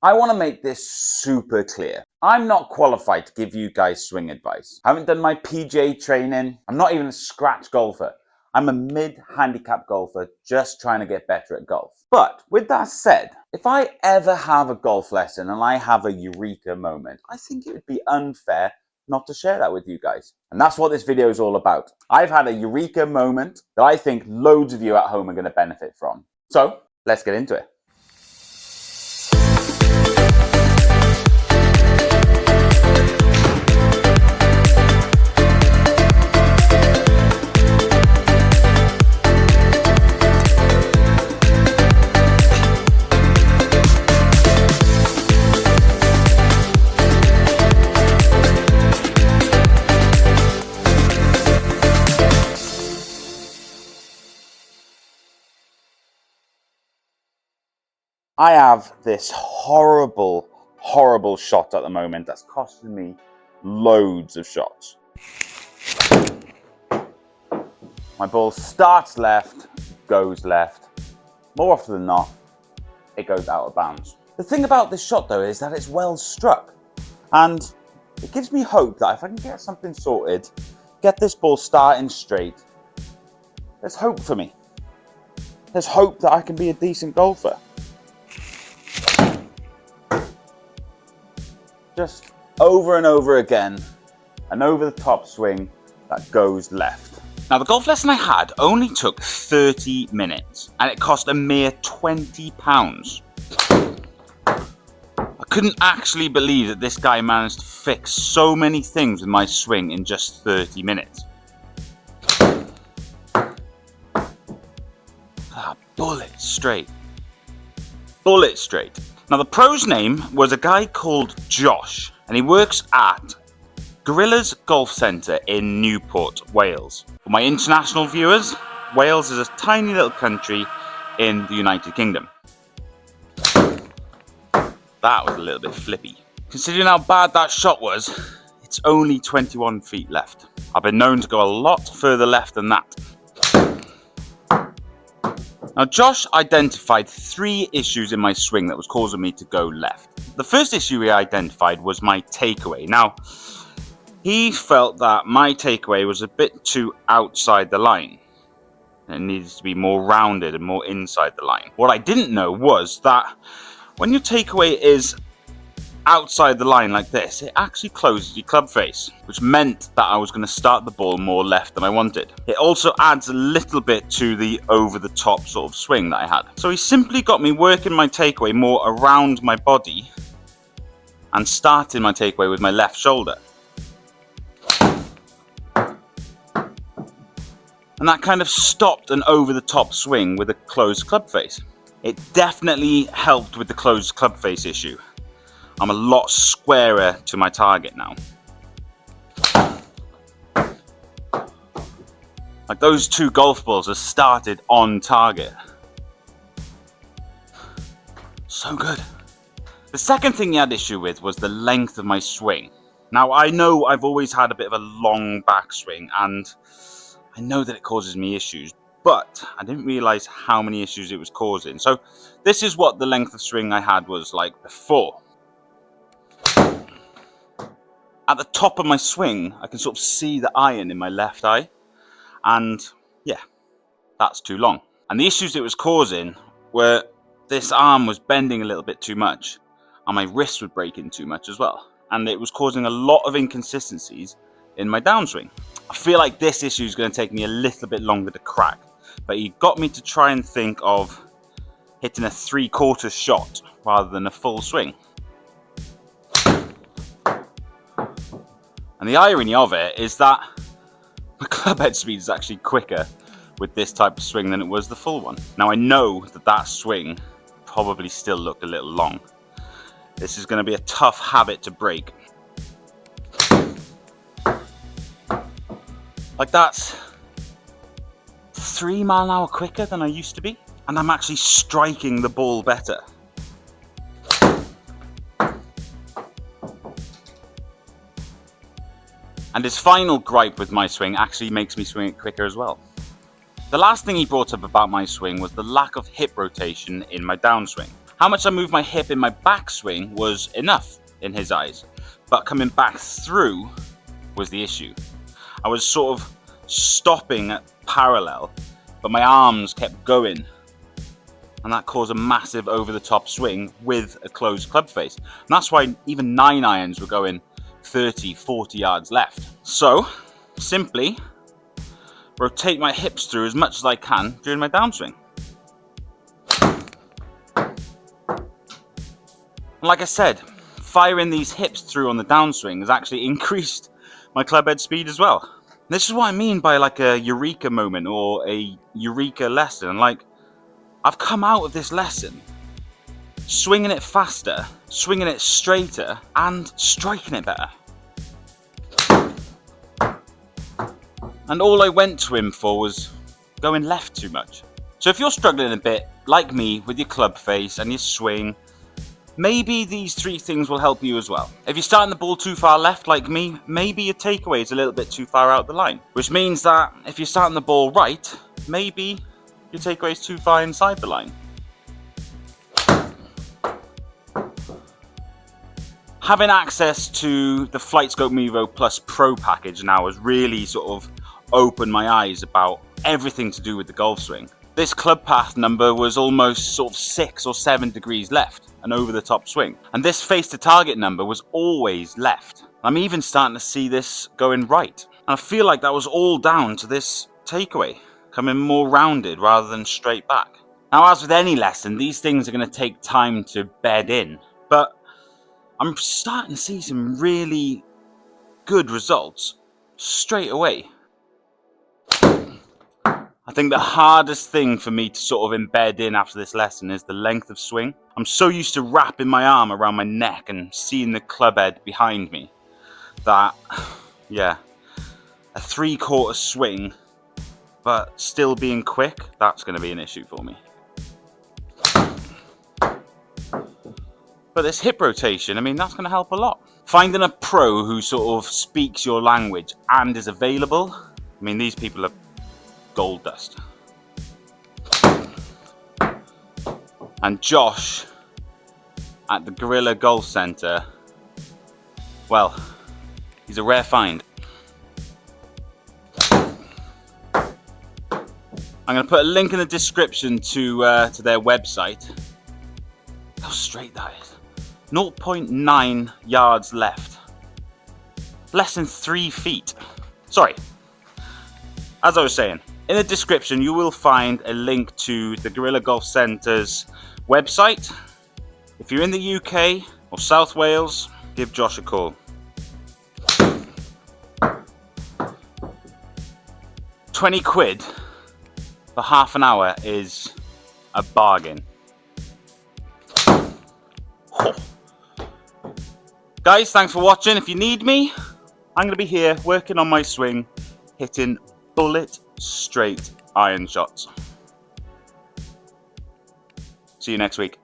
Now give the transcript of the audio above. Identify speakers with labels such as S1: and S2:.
S1: I want to make this super clear. I'm not qualified to give you guys swing advice. I haven't done my PGA training. I'm not even a scratch golfer. I'm a mid-handicap golfer just trying to get better at golf. But with that said, if I ever have a golf lesson and I have a eureka moment, I think it would be unfair not to share that with you guys. And that's what this video is all about. I've had a eureka moment that I think loads of you at home are going to benefit from. So let's get into it. I have this horrible shot at the moment that's costing me loads of shots. My ball starts left, goes left. More often than not, it goes out of bounds. The thing about this shot though is that it's well struck. And it gives me hope that if I can get something sorted, get this ball starting straight, there's hope for me. There's hope that I can be a decent golfer. Just over and over again, an over-the-top swing that goes left. Now, the golf lesson I had only took 30 minutes, and it cost a mere £20. I couldn't actually believe that this guy managed to fix so many things with my swing in just 30 minutes. Bullet straight. Bullet straight. Now, the pro's name was a guy called Josh, and he works at Gorillas Golf Centre in Newport, Wales. For my international viewers, Wales is a tiny little country in the United Kingdom. That was a little bit flippy. Considering how bad that shot was, it's only 21 feet left. I've been known to go a lot further left than that. Now, Josh identified 3 issues in my swing that was causing me to go left. The first issue he identified was my takeaway. Now, he felt that my takeaway was a bit too outside the line. It needed to be more rounded and more inside the line. What I didn't know was that when your takeaway is outside the line like this, it actually closes your club face, which meant that I was going to start the ball more left than I wanted. It also adds a little bit to the over-the-top sort of swing that I had. So he simply got me working my takeaway more around my body and starting my takeaway with my left shoulder. And that kind of stopped an over-the-top swing with a closed club face. It definitely helped with the closed club face issue. I'm a lot squarer to my target now. Like, those 2 golf balls have started on target. So good. The second thing he had issue with was the length of my swing. Now, I know I've always had a bit of a long backswing, and I know that it causes me issues, but I didn't realize how many issues it was causing. So this is what the length of swing I had was like before. At the top of my swing, I can sort of see the iron in my left eye. And yeah, that's too long. And the issues it was causing were this arm was bending a little bit too much, and my wrist was breaking too much as well. And it was causing a lot of inconsistencies in my downswing. I feel like this issue is going to take me a little bit longer to crack, but he got me to try and think of hitting a 3/4 shot rather than a full swing. And the irony of it is that my club head speed is actually quicker with this type of swing than it was the full one. Now, I know that that swing probably still looked a little long. This is going to be a tough habit to break. Like, that's 3 miles an hour quicker than I used to be, and I'm actually striking the ball better. And his final gripe with my swing actually makes me swing it quicker as well. The last thing he brought up about my swing was the lack of hip rotation in my downswing. How much I moved my hip in my backswing was enough in his eyes, but coming back through was the issue. I was sort of stopping at parallel, but my arms kept going, and that caused a massive over-the-top swing with a closed club face. And that's why even 9 irons were going 30, 40 yards left. So, simply rotate my hips through as much as I can during my downswing. And like I said, firing these hips through on the downswing has actually increased my club head speed as well. This is what I mean by like a eureka moment or a eureka lesson. Like, I've come out of this lesson swinging it faster, swinging it straighter, and striking it better. And all I went to him for was going left too much. So if you're struggling a bit, like me, with your club face and your swing, maybe these 3 things will help you as well. If you're starting the ball too far left, like me, maybe your takeaway is a little bit too far out the line. Which means that if you're starting the ball right, maybe your takeaway is too far inside the line. Having access to the FlightScope Mevo Plus Pro package now has really sort of opened my eyes about everything to do with the golf swing. This club path number was almost sort of 6 or 7 degrees left, an over-the-top swing. And this face-to-target number was always left. I'm even starting to see this going right. And I feel like that was all down to this takeaway, coming more rounded rather than straight back. Now, as with any lesson, these things are going to take time to bed in. But I'm starting to see some really good results straight away. I think the hardest thing for me to sort of embed in after this lesson is the length of swing. I'm so used to wrapping my arm around my neck and seeing the club head behind me that, yeah, a 3/4 swing, but still being quick, that's going to be an issue for me. But this hip rotation, I mean, that's going to help a lot. Finding a pro who sort of speaks your language and is available, I mean, these people are gold dust. And Josh at the Gorilla Golf Centre, well, he's a rare find. I'm going to put a link in the description to their website. Look how straight that is. 0.9 yards left. Less than 3 feet. Sorry. As I was saying, in the description you will find a link to the Gorilla Golf Centre's website. If you're in the UK or South Wales, give Josh a call. £20 for half an hour is a bargain. Oh. Guys, thanks for watching. If you need me, I'm going to be here working on my swing, hitting bullet straight iron shots. See you next week.